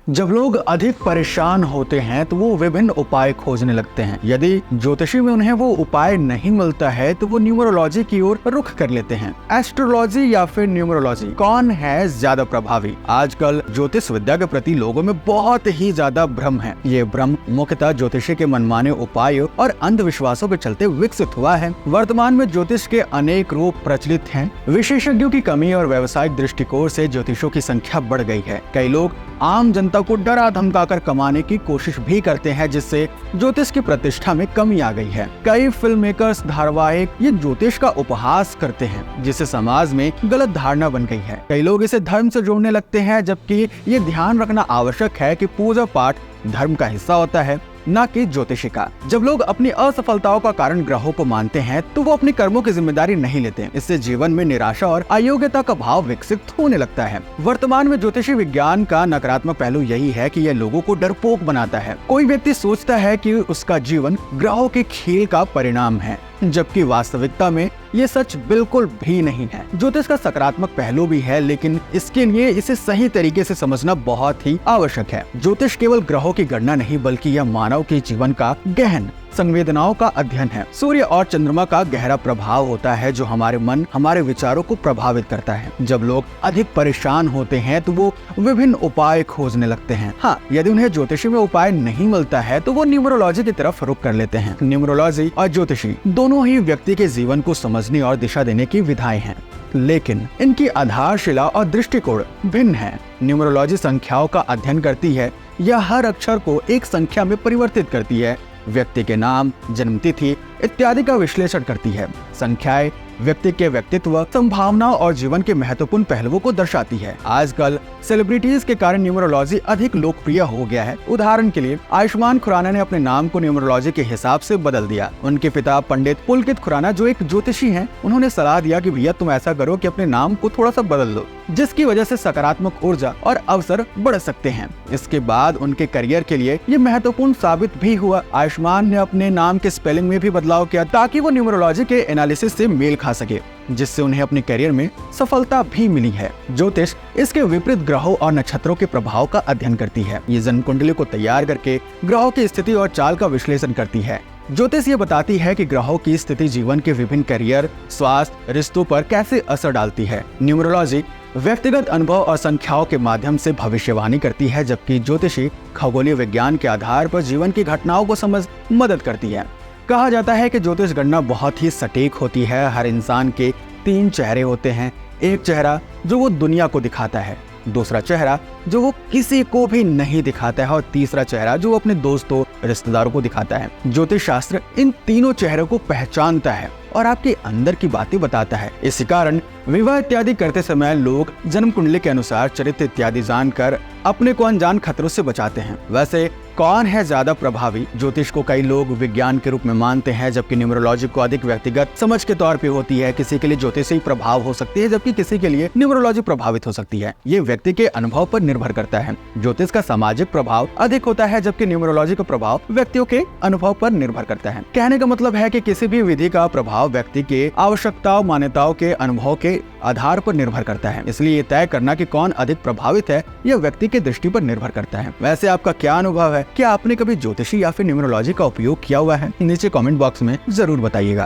जब लोग अधिक परेशान होते हैं तो वो विभिन्न उपाय खोजने लगते हैं। यदि ज्योतिषी में उन्हें वो उपाय नहीं मिलता है तो वो न्यूमरोलॉजी की ओर रुख कर लेते हैं। एस्ट्रोलॉजी या फिर न्यूमरोलॉजी, कौन है ज्यादा प्रभावी? आजकल ज्योतिष विद्या के प्रति लोगों में बहुत ही ज्यादा भ्रम है। ये भ्रम मुख्यतः ज्योतिषी के मनमाने उपायों और अंधविश्वासों के चलते विकसित हुआ है। वर्तमान में ज्योतिष के अनेक रूप प्रचलित हैं। विशेषज्ञों की कमी और व्यावसायिक दृष्टिकोण से ज्योतिषों की संख्या बढ़ गई है। कई लोग आम जनता को डरा धमकाकर कमाने की कोशिश भी करते हैं, जिससे ज्योतिष की प्रतिष्ठा में कमी आ गई है। कई फिल्म मेकर्स, धारावाहिक ये ज्योतिष का उपहास करते हैं, जिससे समाज में गलत धारणा बन गई है। कई लोग इसे धर्म से जोड़ने लगते हैं, जबकि ये ध्यान रखना आवश्यक है कि पूजा पाठ धर्म का हिस्सा होता है, न कि ज्योतिषी का। जब लोग अपनी असफलताओं का कारण ग्रहों को मानते हैं तो वो अपने कर्मों की जिम्मेदारी नहीं लेते। इससे जीवन में निराशा और अयोग्यता का भाव विकसित होने लगता है। वर्तमान में ज्योतिषी विज्ञान का नकारात्मक पहलू यही है कि यह लोगों को डरपोक बनाता है। कोई व्यक्ति सोचता है कि उसका जीवन ग्रहों के खेल का परिणाम है, जबकि वास्तविकता में ये सच बिल्कुल भी नहीं है। ज्योतिष का सकारात्मक पहलू भी है, लेकिन इसके लिए इसे सही तरीके से समझना बहुत ही आवश्यक है। ज्योतिष केवल ग्रहों की गणना नहीं, बल्कि यह मानव के जीवन का गहन संवेदनाओं का अध्ययन है। सूर्य और चंद्रमा का गहरा प्रभाव होता है, जो हमारे मन, हमारे विचारों को प्रभावित करता है। जब लोग अधिक परेशान होते हैं तो वो विभिन्न उपाय खोजने लगते हैं। हाँ, यदि उन्हें ज्योतिषी में उपाय नहीं मिलता है तो वो न्यूमरोलॉजी की तरफ रुख कर लेते हैं। न्यूमरोलॉजी और ज्योतिषी दोनों ही व्यक्ति के जीवन को समझने और दिशा देने की विधाएं हैं, लेकिन इनकी आधारशिला और दृष्टिकोण भिन्न है। न्यूमरोलॉजी संख्याओं का अध्ययन करती है। यह हर अक्षर को एक संख्या में परिवर्तित करती है। व्यक्ति के नाम, जन्मतिथि इत्यादि का विश्लेषण करती है। संख्याएं व्यक्ति के व्यक्तित्व, संभावनाओं और जीवन के महत्वपूर्ण पहलुओं को दर्शाती है। आजकल सेलिब्रिटीज के कारण न्यूमरोलॉजी अधिक लोकप्रिय हो गया है। उदाहरण के लिए आयुष्मान खुराना ने अपने नाम को न्यूमरोलॉजी के हिसाब से बदल दिया। उनके पिता पंडित पुलकित खुराना, जो एक ज्योतिषी हैं, उन्होंने सलाह दिया कि भैया तुम ऐसा करो कि अपने नाम को थोड़ा सा बदल दो, जिसकी वजह से सकारात्मक ऊर्जा और अवसर बढ़ सकते हैं। इसके बाद उनके करियर के लिए ये महत्वपूर्ण साबित भी हुआ। आयुष्मान ने अपने नाम के स्पेलिंग में भी बदलाव किया ताकि वो न्यूमरोलॉजी के एनालिसिस से मेल खा सके, जिससे उन्हें अपने करियर में सफलता भी मिली है। ज्योतिष इसके विपरीत ग्रहों और नक्षत्रों के प्रभाव का अध्ययन करती है। ये जन्म कुंडली को तैयार करके ग्रहों की स्थिति और चाल का विश्लेषण करती है। ज्योतिष ये बताती है कि ग्रहों की स्थिति जीवन के विभिन्न करियर, स्वास्थ्य, रिश्तों पर कैसे असर डालती है। न्यूमरोलॉजी व्यक्तिगत अनुभव और संख्याओं के माध्यम से भविष्यवाणी करती है, जबकि ज्योतिषी खगोलीय विज्ञान के आधार पर जीवन की घटनाओं को समझ मदद करती है। कहा जाता है कि ज्योतिष गणना बहुत ही सटीक होती है। हर इंसान के 3 चेहरे होते हैं। एक चेहरा जो वो दुनिया को दिखाता है, दूसरा चेहरा जो वो किसी को भी नहीं दिखाता है, और तीसरा चेहरा जो वो अपने दोस्तों, रिश्तेदारों को दिखाता है। ज्योतिष शास्त्र इन तीनों चेहरों को पहचानता है और आपके अंदर की बातें बताता है। इसी कारण विवाह इत्यादि करते समय लोग जन्म कुंडली के अनुसार चरित्र इत्यादि जानकर अपने को अनजान खतरों से बचाते हैं। वैसे कौन है ज्यादा प्रभावी? ज्योतिष को कई लोग विज्ञान के रूप में मानते हैं, जबकि न्यूमरोलॉजी को अधिक व्यक्तिगत समझ के तौर पे होती है। किसी के लिए ज्योतिष ही प्रभाव हो सकती है, जबकि किसी के लिए न्यूमरोलॉजी प्रभावित हो सकती है। ये व्यक्ति के अनुभव पर निर्भर करता है। ज्योतिष का सामाजिक प्रभाव अधिक होता है, जबकि न्यूमरोलॉजी का प्रभाव व्यक्तियों के अनुभव पर निर्भर करता है। कहने का मतलब है कि किसी भी विधि का प्रभाव व्यक्ति के आवश्यकताओं, मान्यताओं के अनुभव के आधार पर निर्भर करता है। इसलिए ये तय करना कि कौन अधिक प्रभावित है, यह व्यक्ति की दृष्टि पर निर्भर करता है। वैसे आपका क्या अनुभव है? क्या आपने कभी ज्योतिषी या फिर न्यूमरोलॉजी का उपयोग किया हुआ है? नीचे कमेंट बॉक्स में जरूर बताइएगा।